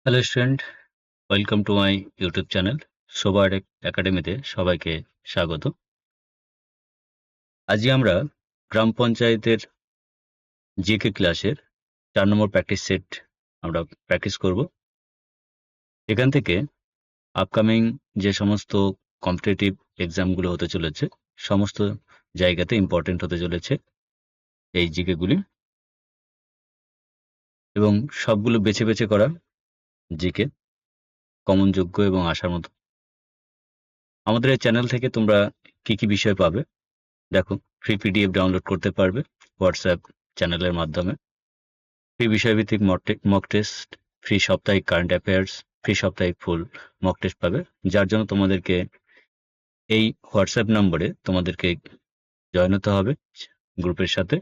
Hello student, welcome to my YouTube channel সোবার একাডেমিতে সবাইকে স্বাগত। আজকে আমরা গ্রাম পঞ্চায়েতের জিকে ক্লাসের 4 নম্বর প্র্যাকটিস সেট আমরা প্র্যাকটিস করব। এখান থেকে আপকামিং যে সমস্ত কম্পিটিটিভ এক্সামগুলো হতে চলেছে সমস্ত জায়গাতে ইম্পর্টেন্ট হতে চলেছে এই জিকেগুলি, এবং সবগুলো বেছে বেছে করা জিকে, কমনযোগ্য এবং আসার মতো। আমাদের এই চ্যানেল থেকে তোমরা কি কি বিষয় পাবে দেখো। ফ্রি পিডিএফ ডাউনলোড করতে পারবে হোয়াটসঅ্যাপ চ্যানেলের মাধ্যমে, ফ্রি বিষয়ভিত্তিক মক টেস্ট, ফ্রি সাপ্তাহিক কারেন্ট অ্যাফেয়ার্স, ফ্রি সাপ্তাহিক ফুল মক টেস্ট পাবে, যার জন্য তোমাদেরকে এই হোয়াটসঅ্যাপ নম্বরে তোমাদেরকে জয়েন হতে হবে গ্রুপের সাথে।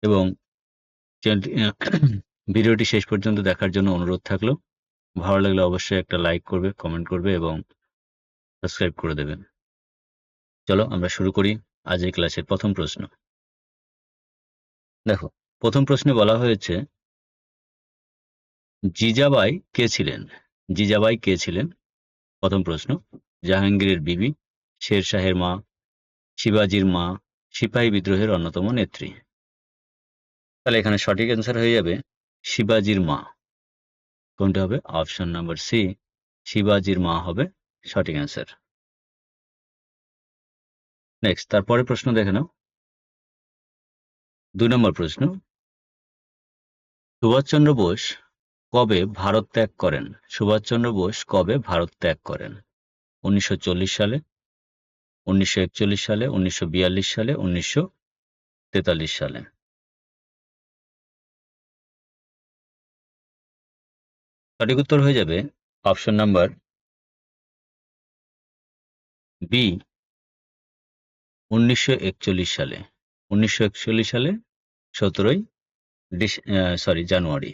এবং ভিডিওটি শেষ পর্যন্ত দেখার জন্য অনুরোধ থাকলো। ভালো লাগলে অবশ্যই একটা লাইক করবে, কমেন্ট করবে এবং সাবস্ক্রাইব করে দেবেন। চলো আমরা শুরু করি আজকের ক্লাসের প্রথম প্রশ্ন। দেখো, প্রথম প্রশ্নে বলা হয়েছে জিজাবাই কে ছিলেন? জিজাবাই কে ছিলেন? প্রথম প্রশ্ন, জাহাঙ্গীরের বিবি, শের শাহের মা, শিবাজির মা, সিপাহী বিদ্রোহের অন্যতম নেত্রী। তাহলে এখানে সঠিক অ্যান্সার হয়ে যাবে শিবাজির মা। কোনটা হবে? অপশন নাম্বার সি, শিবাজির মা হবে সঠিক অ্যান্সার। নেক্সট, তারপরে প্রশ্ন দেখে নাও। 2 নম্বর প্রশ্ন, সুভাষচন্দ্র বোস কবে ভারত ত্যাগ করেন? সুভাষচন্দ্র বোস কবে ভারত ত্যাগ করেন? 1940 সালে, 1941 সালে, 1942 সালে, 1943 সালে। সঠিক উত্তর হয়ে যাবে অপশন নাম্বার বি, 1941 সালে। 1941 সালে 17ই জানুয়ারি।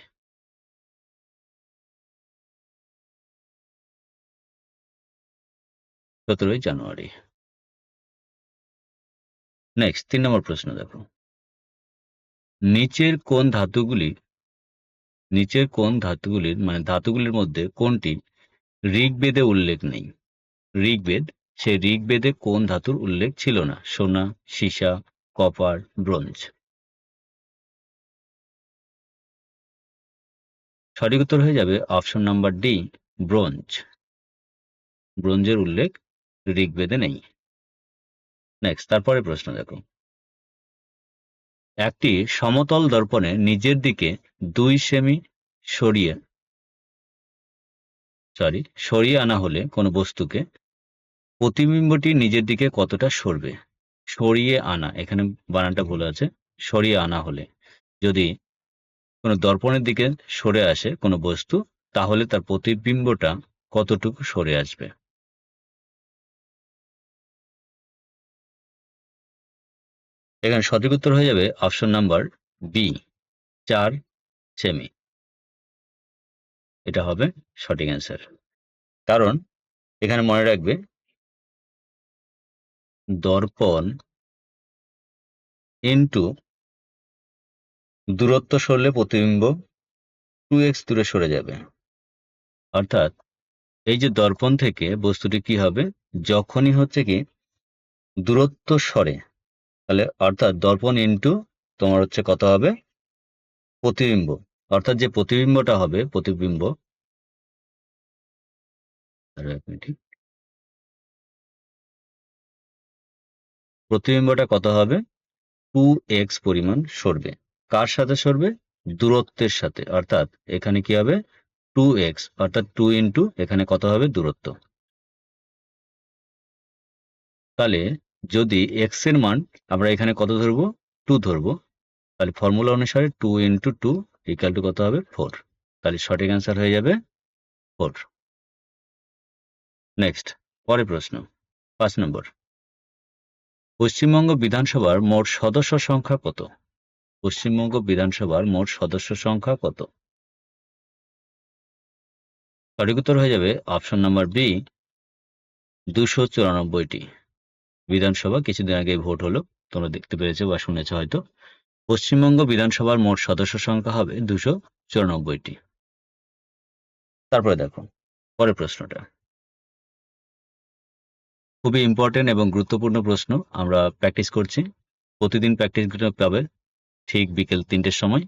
নেক্সট, 3 নম্বর প্রশ্ন দেখো। নিচের কোন ধাতুগুলির মানে ধাতুগুলির মধ্যে কোনটি ঋগ্বেদে উল্লেখ নেই? ঋগ্বেদ, সেই ঋগ্বেদে কোন ধাতুর উল্লেখ ছিল না? সোনা, সীসা, কপার, ব্রোঞ্জ। সঠিক উত্তর হয়ে যাবে অপশন নাম্বার ডি, ব্রোঞ্জ। ব্রোঞ্জের উল্লেখ ঋগ্বেদে নেই। নেক্সট, তারপরে প্রশ্ন দেখো। একটি সমতল দর্পণে নিজের দিকে 2 সেমি সরিয়ে আনা হলে কোনো বস্তুকে প্রতিবিম্বটি নিজের দিকে কতটা সরবে? সরিয়ে আনা, এখানে বানানটা ভুল আছে। সরিয়ে আনা হলে যদি কোনো দর্পণের দিকে সরে আসে কোনো বস্তু, তাহলে তার প্রতিবিম্বটা কতটুকু সরে আসবে? এখানে সঠিক উত্তর হয়ে যাবে অপশন নাম্বার বি, 4 সেমি। এটা হবে সঠিক অ্যান্সার। কারণ এখানে মনে রাখবে, দর্পণ ইন্টু দূরত্ব সরলে প্রতিবিম্ব 2x দূরে সরে যাবে। অর্থাৎ এই যে দর্পণ থেকে বস্তুটি কি হবে, যখনই হচ্ছে কি দূরত্ব সরে, তাহলে অর্থাৎ দর্পণ ইন্টু তোমার হচ্ছে কত হবে? প্রতিবিম্ব। অর্থাৎ যে প্রতিবিম্বটা হবে, প্রতিবিম্বটা কত হবে? 2x পরিমাণ সরবে। কার সাথে সরবে? দূরত্বের সাথে। অর্থাৎ এখানে কি হবে? 2x, অর্থাৎ 2 ইন্টু এখানে কত হবে? দূরত্ব। তাহলে যদি x এর মান আমরা এখানে কত ধরবো? 2 ধরবো, তাহলে ফর্মুলা অনুসারে 2 ইন্টু 2 ইকুয়াল টু কত হবে? 4। তাহলে সঠিক অ্যান্সার হয়ে যাবে 4। নেক্সট, পরের প্রশ্ন 5 নম্বর। পশ্চিমবঙ্গ বিধানসভার মোট সদস্য সংখ্যা কত? পশ্চিমবঙ্গ বিধানসভার মোট সদস্য সংখ্যা কত? সঠিক উত্তর হয়ে যাবে অপশন নাম্বার বি, 294টি। বিধানসভা কিছুদিন আগে ভোট হলো, তোমরা দেখতে পেরেছো বা শুনেছো হয়তো। পশ্চিমবঙ্গ বিধানসভার মোট সদস্য সংখ্যা হবে 294টি। তারপরে দেখো পরের প্রশ্নটা, খুবই ইম্পর্টেন্ট এবং গুরুত্বপূর্ণ প্রশ্ন। আমরা প্র্যাকটিস করছি, প্রতিদিন প্র্যাকটিস পাবে ঠিক বিকেল 3টের সময়।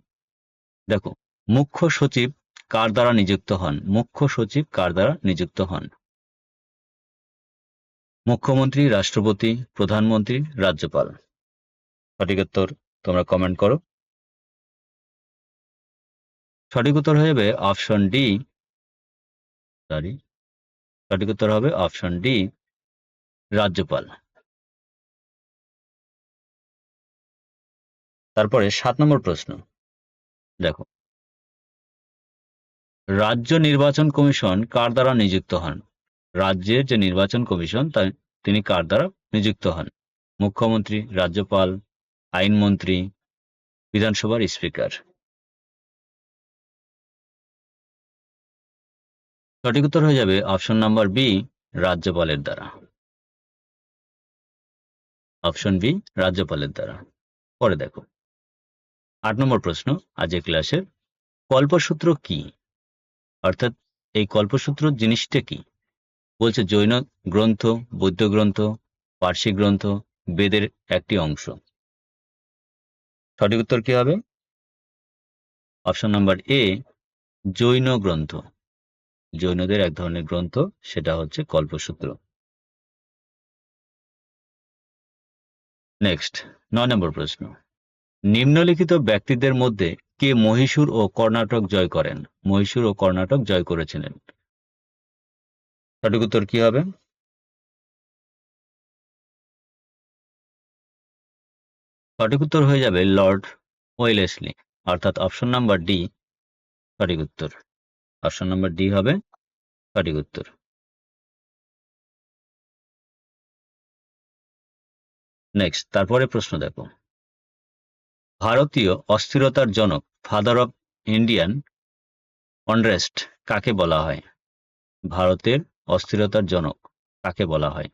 দেখো, মুখ্য সচিব কার দ্বারা নিযুক্ত হন? মুখ্য সচিব কার দ্বারা নিযুক্ত হন? মুখ্যমন্ত্রী, রাষ্ট্রপতি, প্রধানমন্ত্রী, রাজ্যপাল। সঠিক উত্তর তোমরা কমেন্ট করো। সঠিক উত্তর হয়ে যাবে অপশন ডি। সঠিক উত্তর হবে অপশন ডি, রাজ্যপাল। তারপরে 7 নম্বর প্রশ্ন, দেখো, রাজ্য নির্বাচন কমিশন কার দ্বারা নিযুক্ত হন? রাজ্যের যে নির্বাচন কমিশন তিনি কার দ্বারা নিযুক্ত হন? মুখ্যমন্ত্রী, রাজ্যপাল, আইনমন্ত্রী, বিধানসভার স্পিকার। সঠিক উত্তর হয়ে যাবে অপশন নাম্বার বি, রাজ্যপালের দ্বারা। অপশন বি, রাজ্যপালের দ্বারা। পরে দেখো 8 নম্বর প্রশ্ন আজকের ক্লাসের, কল্পসূত্র কি? অর্থাৎ এই কল্পসূত্র জিনিসটা কি? বলছে জৈন গ্রন্থ, বৌদ্ধ গ্রন্থ, পার্সি গ্রন্থ, বেদের একটি অংশ। সঠিক উত্তর কি হবে? অপশন নাম্বার এ, জৈন গ্রন্থ। জৈনদের এক ধরনের গ্রন্থ, সেটা হচ্ছে কল্পসূত্র। নেক্সট 9 নম্বর প্রশ্ন, নিম্নলিখিত ব্যক্তিদের মধ্যে কে মহীশূর ও কর্ণাটক জয় করেন? মহীশূর ও কর্ণাটক জয় করেছিলেন। সঠিক উত্তর কি হবে? সঠিক উত্তর হয়ে যাবে লর্ড ওয়েলেসলি, অর্থাৎ অপশন নাম্বার ডি সঠিক উত্তর। অপশন নাম্বার ডি হবে সঠিক উত্তর। নেক্সট তারপরে প্রশ্ন দেখো, ভারতীয় অস্থিরতার জনক, ফাদার অফ ইন্ডিয়ান অনরেস্ট কাকে বলা হয়? ভারতের অস্থিরতার জনক কাকে বলা হয়?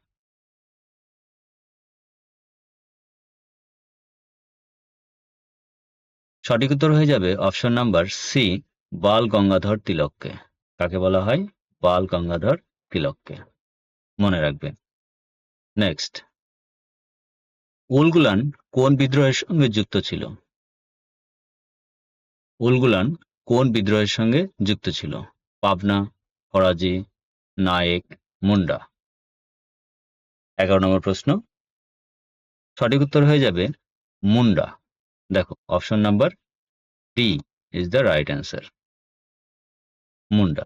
সঠিক উত্তর হয়ে যাবে অপশন নাম্বার সি, বাল গঙ্গাধর তিলককে। কাকে বলা হয়? বাল গঙ্গাধর তিলককে, মনে রাখবে। নেক্সট, উলগুলান কোন বিদ্রোহের সঙ্গে যুক্ত ছিল? উলগুলান কোন বিদ্রোহের সঙ্গে যুক্ত ছিল? পাবনা, ফরাজি, নায়েক, মুন্ডা। 11 নম্বর প্রশ্ন, সঠিক উত্তর হয়ে যাবে মুন্ডা। দেখো option number D is the right answer, Munda.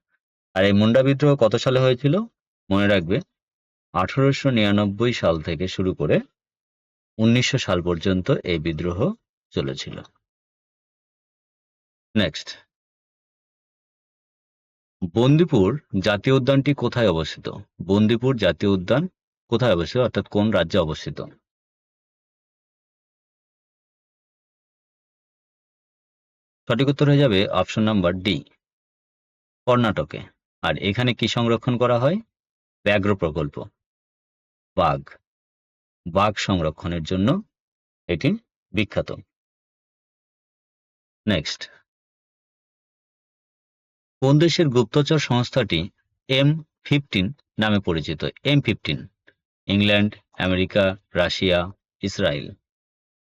আর এই মুন্ডা বিদ্রোহ কত সালে হয়েছিল? মনে রাখবে 1899 সাল থেকে শুরু করে 1900 সাল পর্যন্ত এই বিদ্রোহ চলেছিল। নেক্সট, বন্দিপুর জাতীয় উদ্যানটি কোথায় অবস্থিত? বন্দিপুর জাতীয় উদ্যান কোথায় অবস্থিত, অর্থাৎ কোন রাজ্যে অবস্থিত? সঠিক উত্তর হয়ে যাবে অপশন নাম্বার ডি, কর্ণাটকে। আর এখানে কি সংরক্ষণ করা হয়? ব্যাঘ্র প্রকল্প, বাঘ। বাঘ সংরক্ষণের জন্য এটি বিখ্যাত। নেক্সট, কোন দেশের গুপ্তচর সংস্থাটি M15 নামে পরিচিত? M15, England, America, Russia, Israel.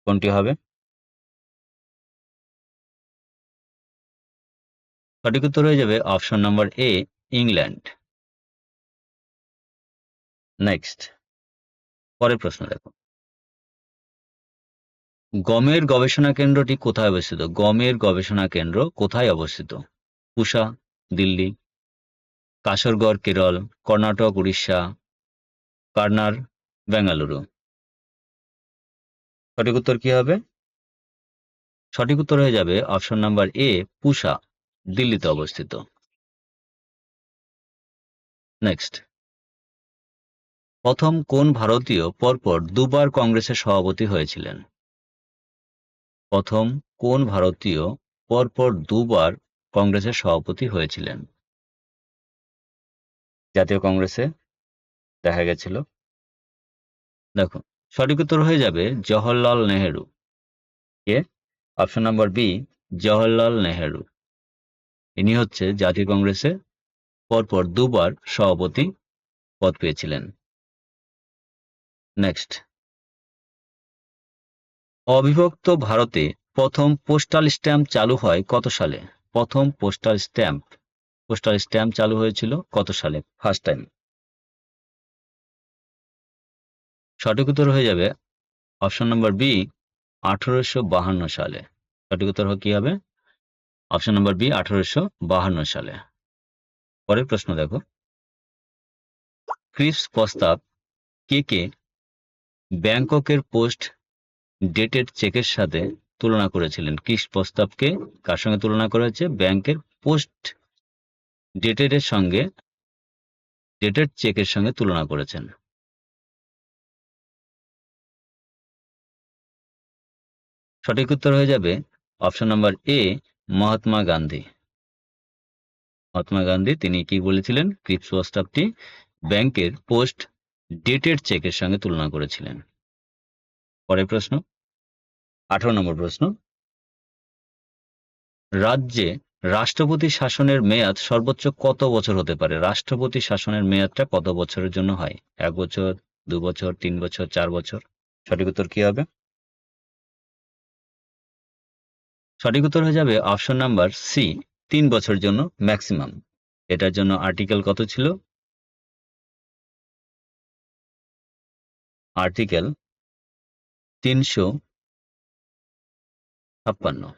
কোনটি হবে? সঠিক উত্তর হয়ে যাবে অপশন নাম্বার এ, ইংল্যান্ড। নেক্সট, পরের প্রশ্ন দেখো, গমের গবেষণা কেন্দ্রটি কোথায় অবস্থিত? গমের গবেষণা কেন্দ্র কোথায় অবস্থিত? পুসা, দিল্লি, কাসরগড়, কেরল, কর্ণাটক, উড়িষ্যা, কার্নার, বেঙ্গালুরু। সঠিক উত্তর কি হবে? সঠিক উত্তর হয়ে যাবে অপশন নাম্বার এ, পুসা, দিল্লিতে অবস্থিত। নেক্সট, প্রথম কোন ভারতীয় পরপর দুবার কংগ্রেসের সভাপতি হয়েছিলেন? প্রথম কোন ভারতীয় পরপর দুবার কংগ্রেসের সভাপতি হয়েছিলেন? জাতীয় কংগ্রেসে দেখা গেছিল। দেখো সঠিক উত্তর হয়ে যাবে জওহরলাল নেহেরু। কে? Option number B, Jawaharlal Nehru. ইনি হচ্ছে জাতীয় কংগ্রেসের পরপর দুবার সভাপতি পদ পেয়েছিলেন। নেক্সট, অবিভক্ত ভারতে প্রথম পোস্টাল স্ট্যাম্প চালু হয় কত সালে? প্রথম পোস্টাল স্ট্যাম্প চালু হয়েছিল কত সালে ফার্স্ট টাইম? সঠিক উত্তর হয়ে যাবে অপশন নাম্বার বি, 1852 সালে। সঠিক উত্তর কি হবে? অপশন নাম্বার বি, 1852 সালে। পরের প্রশ্ন দেখো, ক্রিপস প্রস্তাব কে ব্যাংককের পোস্ট ডেটেড চেকের সাথে তুলনা করেছিলেন? ক্রিপস প্রস্তাবকে কার সঙ্গে তুলনা করা হয়েছে? ব্যাংকের পোস্ট ডেটেড চেকের সঙ্গে তুলনা করেছেন। সঠিক উত্তর হয়ে যাবে অপশন নাম্বার এ, মহাত্মা গান্ধী। তিনি কি বলেছিলেন? ক্রিপস প্রস্তাবটি ব্যাংকের পোস্ট ডেটেড চেকের সঙ্গে তুলনা করেছিলেন। পরের প্রশ্ন, 18 নম্বর প্রশ্ন, রাজ্যে রাষ্ট্রপতি শাসনের মেয়াদ সর্বোচ্চ কত বছর হতে পারে? রাষ্ট্রপতি শাসনের মেয়াদটা কত বছরের জন্য হয়? 1 বছর, 2 বছর, 3 বছর, 4 বছর? সঠিক উত্তর কি হবে? সঠিক উত্তর হয়ে যাবে অপশন নাম্বার সি, 3 বছরের জন্য ম্যাক্সিমাম। এটার জন্য আর্টিকেল কত ছিল? আর্টিকেল 356।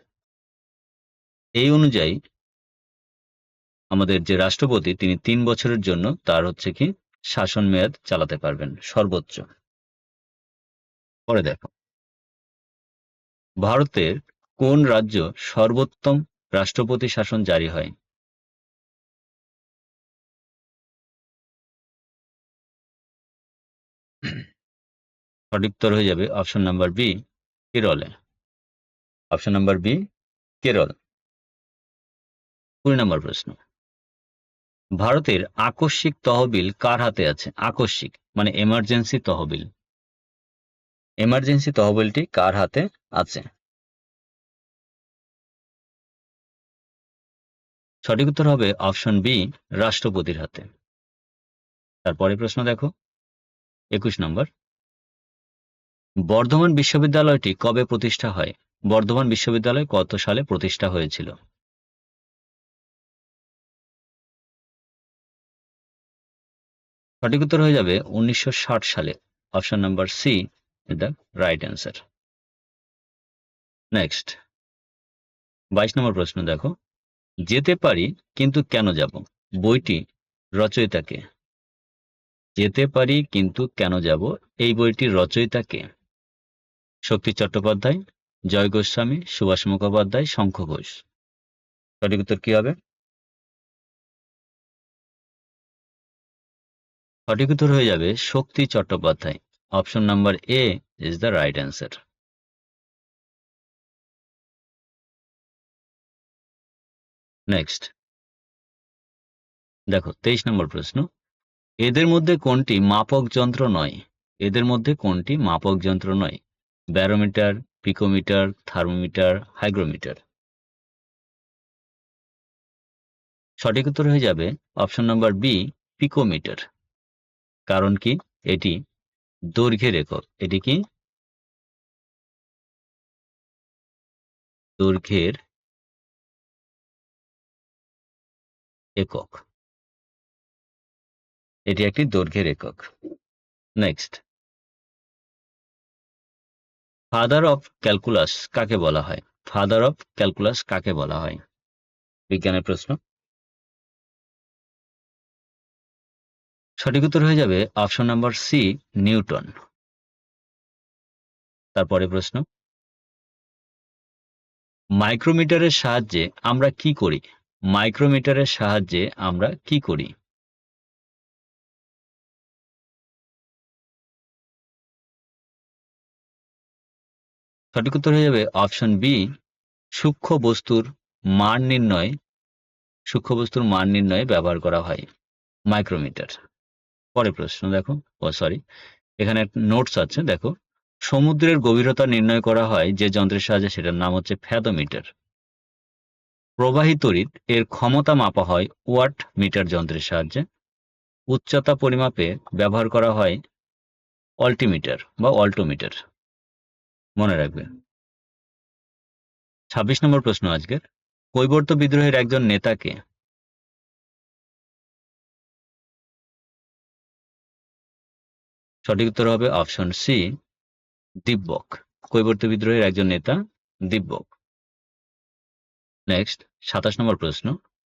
এই অনুযায়ী আমাদের যে রাষ্ট্রপতি, তিনি 3 বছরের জন্য তার হচ্ছে কি শাসন মেয়াদ চালাতে পারবেন সর্বোচ্চ। পরে দেখো, ভারতের কোন রাজ্য সর্বোত্তম রাষ্ট্রপতি শাসন জারি হয়? সঠিক উত্তর হয়ে যাবে অপশন নাম্বার বি, কেরলে। Option number B, Kerala. 20 নম্বর প্রশ্ন, ভারতের আকস্মিক তহবিল কার হাতে আছে? আকস্মিক মানে এমার্জেন্সি তহবিল। এমার্জেন্সি তহবিলটি কার হাতে আছে? সঠিক উত্তর হবে অপশন বি, রাষ্ট্রপতির হাতে। তারপরে প্রশ্ন দেখো, 21 নম্বর, বর্ধমান বিশ্ববিদ্যালয়টি কবে প্রতিষ্ঠা হয়? বর্ধমান বিশ্ববিদ্যালয় কত সালে প্রতিষ্ঠা হয়েছিল? সঠিক উত্তর হয়ে যাবে 1960 সালে। Option number C is the right answer. Next, 22 নম্বর প্রশ্ন দেখো, যেতে পারি কিন্তু কেন যাব বইটি রচয়িতা কে? যেতে পারি কিন্তু কেন যাব এই বইটির রচয়িতা কে? শক্তি চট্টোপাধ্যায়, জয় গোস্বামী, সুভাষ মুখোপাধ্যায়, শঙ্খ ঘোষ? সঠিক উত্তর কি হবে? সঠিক উত্তর হয়ে যাবে Shakti Chattopadhyay. Option number A is the right answer. Next দেখো, 23 নম্বর প্রশ্ন, এদের মধ্যে কোনটি মাপক যন্ত্র নয়? এদের মধ্যে কোনটি মাপক যন্ত্র নয়? Barometer, picometre, thermometer, hygrometer? সঠিক উত্তর হয়ে যাবে অপশন নাম্বার বি, পিকোমিটার। কারণ কি? এটি দৈর্ঘ্যের একক। এটি কি? দৈর্ঘ্যের একক। এটি একটি দৈর্ঘ্যের একক। নেক্সট, ফাদার অফ ক্যালকুলাস কাকে বলা হয়? ফাদার অফ ক্যালকুলাস কাকে বলা হয়? বিজ্ঞানের প্রশ্ন। সঠিক উত্তর হয়ে যাবে অপশন নাম্বার সি, নিউটন। তারপরে প্রশ্ন, মাইক্রোমিটারের সাহায্যে আমরা কি করি? মাইক্রোমিটারের সাহায্যে আমরা কি করি? সঠিক উত্তর হয়ে যাবে অপশন বি, সূক্ষ্ম বস্তুর মান নির্ণয়ে ব্যবহার করা হয় মাইক্রোমিটার। পরে প্রশ্ন দেখো, সরি, এখানে নোটস আছে দেখো, সমুদ্রের গভীরতা নির্ণয় করা হয় যে যন্ত্রের সাহায্যে, সেটার নাম হচ্ছে ফ্যাথোমিটার। প্রবাহী তড়িৎ এর ক্ষমতা মাপা হয় ওয়াট মিটার যন্ত্রের সাহায্যে। উচ্চতা পরিমাপে ব্যবহার করা হয় অল্টিমিটার বা অল্টোমিটার। মনে রাখবে। ২৬ নম্বর প্রশ্ন আজকের, কৈবর্ত বিদ্রোহের একজন নেতাকে? সঠিক উত্তর হবে অপশন সি, দিব্যক। কৈবর্ত বিদ্রোহের একজন নেতা দিব্যক। নেক্সট ২৭ নম্বর প্রশ্ন,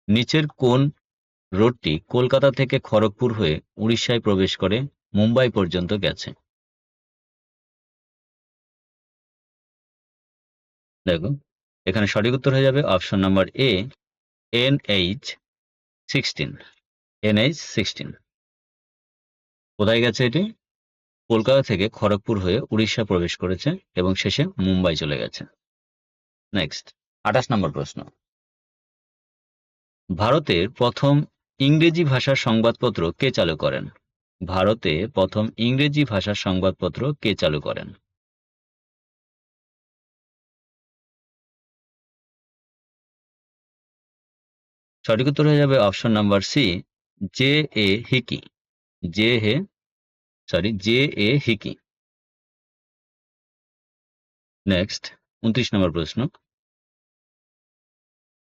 নিচের কোন রোডটি কলকাতা থেকে খড়গপুর হয়ে উড়িষ্যায় প্রবেশ করে মুম্বাই পর্যন্ত গেছে? দেখো, এখানে সঠিক উত্তর হয়ে যাবে অপশন নাম্বার এ, NH16। NH16 কোথায় গেছে এটি? কলকাতা থেকে খড়গপুর হয়ে উড়িষ্যা প্রবেশ করেছে এবং শেষে মুম্বাই চলে গেছে। নেক্সট ২৮ নম্বর প্রশ্ন, ভারতের প্রথম ইংরেজি ভাষার সংবাদপত্র কে চালু করেন? ভারতে প্রথম ইংরেজি ভাষার সংবাদপত্র কে চালু করেন? সঠিক উত্তর হয়ে যাবে option number C, J.A. Hicky. J.A. Hicky. Next ২৯ নম্বর প্রশ্ন,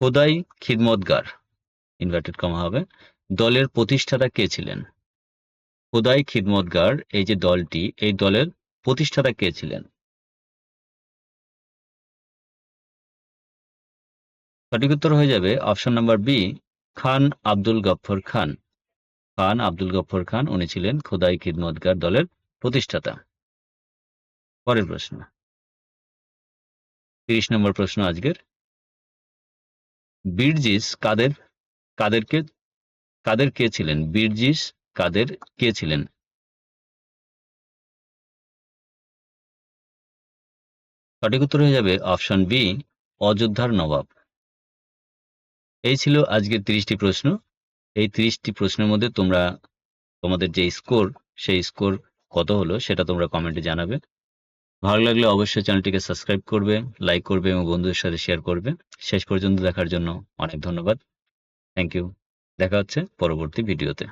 খোদাই খিদমতগার ইনভার্টেড কমা হবে দলের প্রতিষ্ঠাতা কে ছিলেন? খোদাই খিদমতগার এই যে দলটি, এই দলের প্রতিষ্ঠাতা কে ছিলেন? সঠিক উত্তর হয়ে যাবে অপশন নাম্বার বি, খান আব্দুল গফফর খান। খান আব্দুল গফফর খান উনি ছিলেন খোদাই খিদমতগার দলের প্রতিষ্ঠাতা। পরের প্রশ্ন ৩০ নম্বর প্রশ্ন আজকের, বীরজিস কাদের কে ছিলেন? বীরজিস কাদের কে ছিলেন? সঠিক উত্তর হয়ে যাবে অপশন বি, অযোধ্যার নবাব। এই ছিল আজকের 30টি প্রশ্ন। এই 30টি প্রশ্নের মধ্যে তোমাদের যে স্কোর, সেই স্কোর কত হলো সেটা তোমরা কমেন্টে জানাবে। ভালো লাগলে অবশ্যই চ্যানেলটিকে সাবস্ক্রাইব করবে, লাইক করবে এবং বন্ধুদের সাথে শেয়ার করবে। শেষ পর্যন্ত দেখার জন্য অনেক ধন্যবাদ। Thank you. দেখা হচ্ছে পরবর্তী ভিডিওতে।